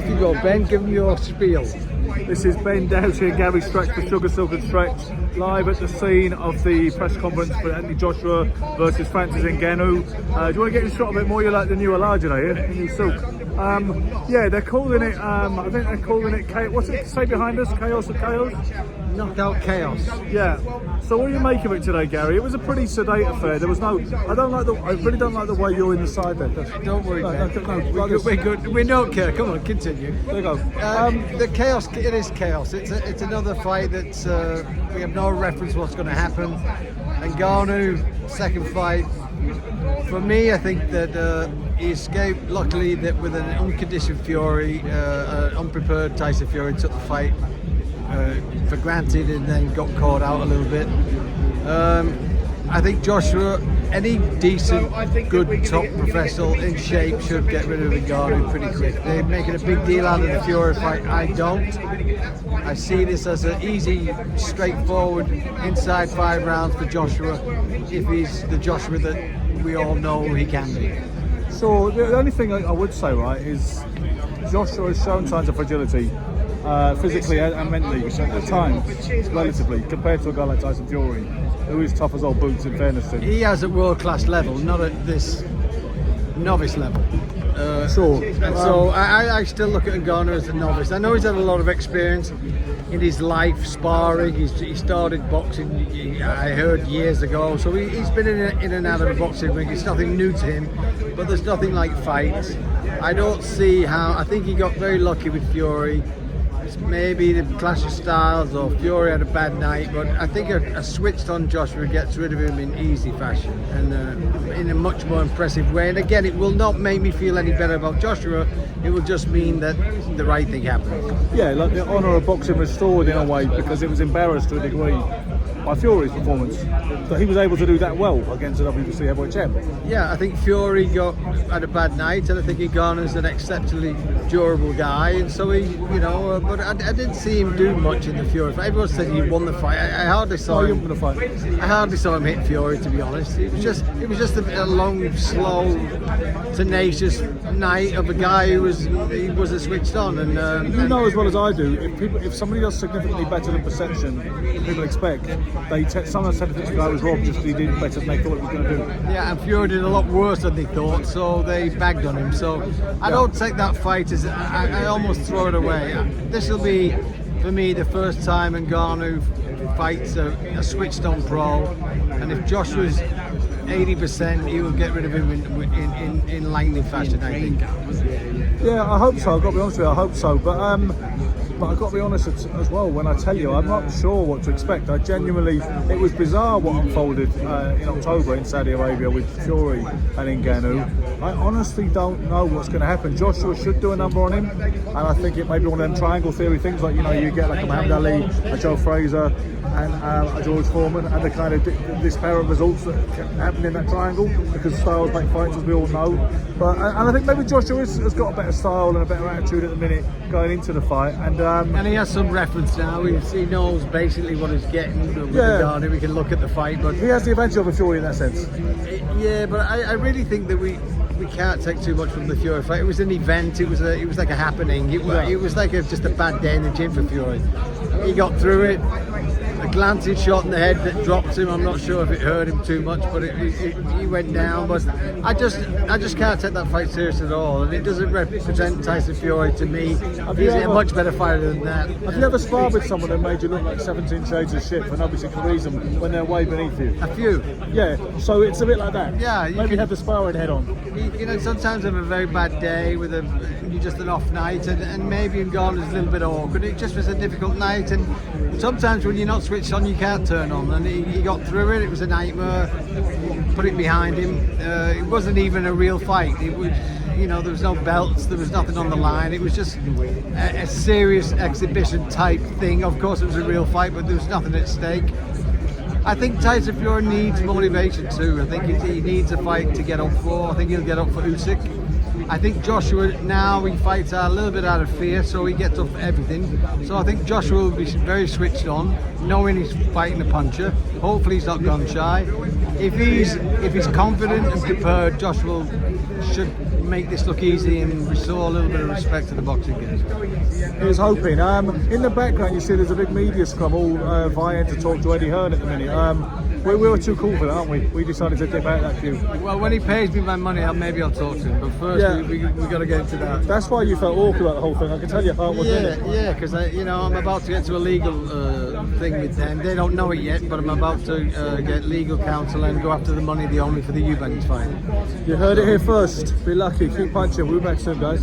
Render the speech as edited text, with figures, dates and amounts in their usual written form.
Off you go, Ben. Give them your spiel. This is Ben Doughty and Gary Stretch for Sugar Silk and Stretch, live at the scene of the press conference for Anthony Joshua versus Francis Ngannou. Do you want to get in shot a bit more? You're like the new Elijah here, the new Silk. Yeah, they're calling it, I think they're calling it, what's it say behind us? Chaos or Chaos? Knockout chaos. Yeah. So what do you make of it today, Gary? It was a pretty sedate affair. There was no, I really don't like the way you're in the side there. Don't worry, Ben. No, We're good. We don't care. Come on, continue. There you go. The chaos, it is chaos. It's another fight that we have no reference to what's going to happen. And Ngannou, second fight. For me, I think that he escaped, luckily, that with an unconditioned Fury, unprepared Tyson Fury took the fight for granted and then got caught out a little bit. I think Joshua, any decent, good top professional in shape should get rid of Ngannou pretty quick. They're making a big deal out of the Fury fight. I don't. I see this as an easy, straightforward, inside 5 rounds for Joshua, if he's the Joshua that we all know he can be. So the only thing I would say, right, is Joshua has shown signs of fragility, physically and mentally, at times, relatively, compared to a guy like Tyson Fury, who is tough as old boots, in fairness to him. He has at world-class level, not at this novice level. Sure. And so I still look at Ngannou as a novice. I know he's had a lot of experience in his life, sparring. He started boxing, I heard, years ago. So he's been in and out of the boxing ring. It's nothing new to him, but there's nothing like fights. I don't see how. I think he got very lucky with Fury. Maybe the clash of styles, or Fury had a bad night, but I think a switched on Joshua gets rid of him in easy fashion and in a much more impressive way. And again, it will not make me feel any better about Joshua. It will just mean that the right thing happened. Yeah, like the honour of boxing restored in a way, because it was embarrassed to a degree by Fury's performance, that he was able to do that well against a WBC heavyweight champ. Yeah, I think Fury had a bad night, and I think Ngannou's an exceptionally durable guy, and so he, but I didn't see him do much in the Fury fight. Everyone said he won the fight. I hardly saw him. I hardly saw him hit Fury, to be honest. It was just a long, slow, tenacious night of a guy he wasn't switched on. And you know as well as I do, if somebody does significantly better than perception than people expect, someone said that this guy was robbed just because he did better than they thought he was going to do. Yeah, and Fury did a lot worse than they thought, so they bagged on him. So I don't take that fight as I almost throw it away. This will be, for me, the first time Ngannou fights a switched-on pro, and if Joshua's 80%, he will get rid of him in lightning fashion, I think. Yeah, I hope so. I've got to be honest with you, I hope so. But I've got to be honest as well, when I tell you, I'm not sure what to expect. I genuinely, it was bizarre what unfolded in October in Saudi Arabia with Fury and Ngannou. I honestly don't know what's going to happen. Joshua should do a number on him, and I think it may be one of them triangle theory things, like, you get like a Muhammad Ali, a Joe Fraser, and a George Foreman, and the kind of disparate results that happen in that triangle, because styles make fights, as we all know. But and I think maybe Joshua has got a better style and a better attitude at the minute going into the fight, and he has some reference now. He knows basically what he's getting with Ngannou. We can look at the fight, but he has the advantage of a Fury in that sense. Yeah, but I really think that we can't take too much from the Fury fight. It was an event. It was like a happening. It was like just a bad day in the gym for Fury. He got through it. A glancing shot in the head that dropped him. I'm not sure if it hurt him too much, but he went down. But I just can't take that fight serious at all, and it doesn't represent Tyson Fury to me. He's a much better fighter than that. Have you ever sparred with someone that made you look like 17 shades of shit for no particular reason when they're way beneath you? A few. Yeah, so it's a bit like that. Yeah, maybe have the sparring head on. Sometimes have a very bad day with just an off night, and maybe Ngannou's a little bit awkward. It just was a difficult night, and sometimes when you're not switched on, you can't turn on. And he got through it. It was a nightmare. Put it behind him. It wasn't even a real fight. It was, there was no belts. There was nothing on the line. It was just a serious exhibition type thing. Of course, it was a real fight, but there was nothing at stake. I think Tyson Fury needs motivation too. I think he needs a fight to get up for. I think he'll get up for Usyk. I think Joshua, now he fights a little bit out of fear, so he gets up for everything. So I think Joshua will be very switched on, knowing he's fighting a puncher. Hopefully he's not gun shy. If he's confident and prepared, Joshua will should make this look easy and restore a little bit of respect to the boxing game. Here's hoping. In the background, you see there's a big media scrum all vying to talk to Eddie Hearn at the minute. We were too cool for that, aren't we? We decided to dip out that queue. Well, when he pays me my money, maybe I'll talk to him. But first, we got to get into that. That's why you felt awkward about the whole thing. I can tell your heart wasn't in it. Yeah, because I'm about to get to a legal thing with them. They don't know it yet, but I'm about to get legal counsel and go after the money they owe me for the Eubanks fight. You heard it here first. Be lucky. Keep punching. We'll be back soon, guys.